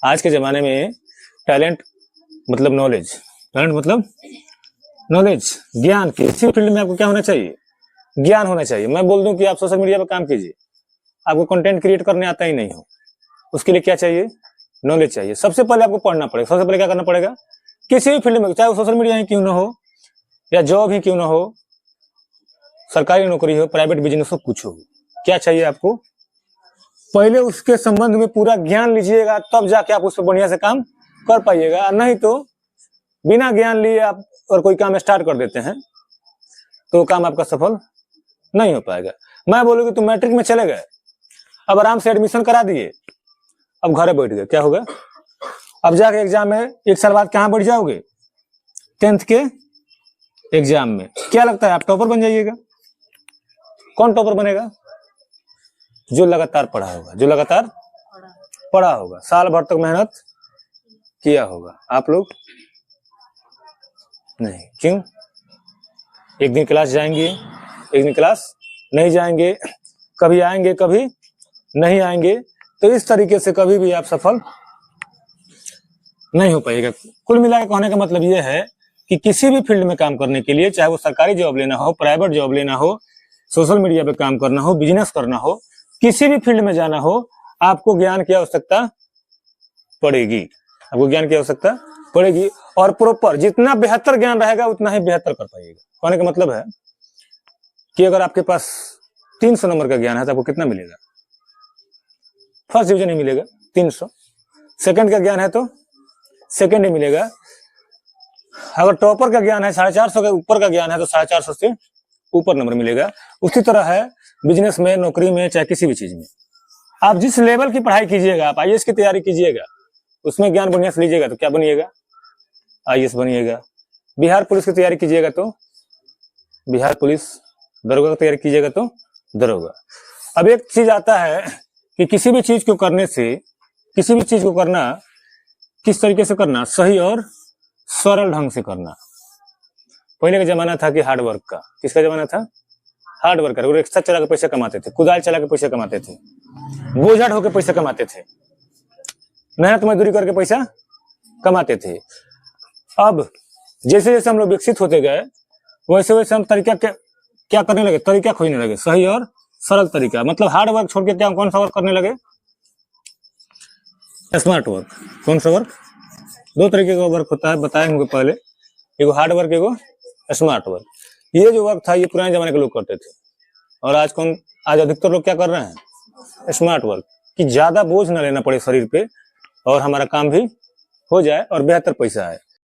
आज के जमाने में टैलेंट मतलब नॉलेज, टैलेंट मतलब नॉलेज, ज्ञान। किसी फील्ड में आपको क्या होना चाहिए? ज्ञान होना चाहिए। मैं बोल दूं कि आप सोशल मीडिया पर काम कीजिए, आपको कंटेंट क्रिएट करने आता ही नहीं हो, उसके लिए क्या चाहिए? नॉलेज चाहिए। सबसे पहले आपको पढ़ना पड़ेगा। सबसे पहले क्या करना पड़ेगा? किसी भी फील्ड में, चाहे वो सोशल मीडिया ही क्यों ना हो या जॉब ही क्यों ना हो, सरकारी नौकरी हो, प्राइवेट बिजनेस हो, कुछ हो, क्या चाहिए आपको? पहले उसके संबंध में पूरा ज्ञान लीजिएगा, तब जाके आप उससे बढ़िया से काम कर पाइएगा। नहीं तो बिना ज्ञान लिए आप और कोई काम स्टार्ट कर देते हैं तो काम आपका सफल नहीं हो पाएगा। मैं बोलूँ कि तुम मैट्रिक में चले गए, अब आराम से एडमिशन करा दिए, अब घरे बैठ गए, क्या होगा? अब जाके एग्जाम में 1 साल बाद कहाँ बैठ जाओगे? 10th के एग्जाम में। क्या लगता है आप टॉपर बन जाइएगा? कौन टॉपर बनेगा? जो लगातार पढ़ा होगा, जो लगातार पढ़ा होगा, साल भर तक मेहनत किया होगा। आप लोग नहीं। क्यों? एक दिन क्लास जाएंगे, एक दिन क्लास नहीं जाएंगे, कभी आएंगे कभी नहीं आएंगे, तो इस तरीके से कभी भी आप सफल नहीं हो पाएगा। कुल मिलाकर कहने का मतलब यह है कि किसी भी फील्ड में काम करने के लिए, चाहे वो सरकारी जॉब लेना हो, प्राइवेट जॉब लेना हो, सोशल मीडिया पे काम करना हो, बिजनेस करना हो, किसी भी फील्ड में जाना हो, आपको ज्ञान की आवश्यकता पड़ेगी। आपको ज्ञान की आवश्यकता पड़ेगी और प्रॉपर जितना बेहतर ज्ञान रहेगा उतना ही बेहतर कर पाइएगा। कहने का मतलब है कि अगर आपके पास 300 नंबर का ज्ञान है तो आपको कितना मिलेगा? फर्स्ट डिवीजन ही मिलेगा, 300। सेकंड का ज्ञान है तो सेकंड ही मिलेगा। अगर टॉपर का ज्ञान है, 450 के ऊपर का ज्ञान है तो 450 से ऊपर नंबर मिलेगा। उसी तरह है बिजनेस में, नौकरी में, चाहे किसी भी चीज में। आप जिस लेवल की पढ़ाई कीजिएगा, आप आईएएस की तैयारी कीजिएगा, उसमें ज्ञान बढ़िया से लीजिएगा तो क्या बनिएगा? आईएएस बनिएगा। बिहार पुलिस की तैयारी कीजिएगा तो बिहार पुलिस, दरोगा की तैयारी कीजिएगा तो दरोगा। अब एक चीज आता है कि किसी भी चीज को करने से, किसी भी चीज को करना किस तरीके से करना? सही और सरल ढंग से करना। पहले का जमाना था कि हार्ड वर्क का। किसका जमाना था? हार्ड वर्क का। रिक्शा चला के पैसे कमाते थे, कुदाल चला के पैसे कमाते थे, बोझा ढो के पैसे कमाते थे, मेहनत मजदूरी करके पैसा कमाते थे। अब जैसे जैसे हम लोग विकसित होते गए, वैसे वैसे हम तरीका क्या करने लगे? तरीका खोजने लगे, सही और सरल तरीका। मतलब हार्ड वर्क छोड़ के क्या कौन सा वर्क करने लगे? Smart work. कौन सा वर्क? 2 तरीके का वर्क होता है, बताए होंगे पहले, एगो हार्ड वर्क, एगो स्मार्ट वर्क। ये जो वर्क था ये पुराने जमाने के लोग करते थे, और आज अधिकतर लोग क्या कर रहे हैं? स्मार्ट वर्क, कि ज्यादा बोझ न लेना पड़े शरीर पे और हमारा काम भी हो जाए और बेहतर पैसा आए।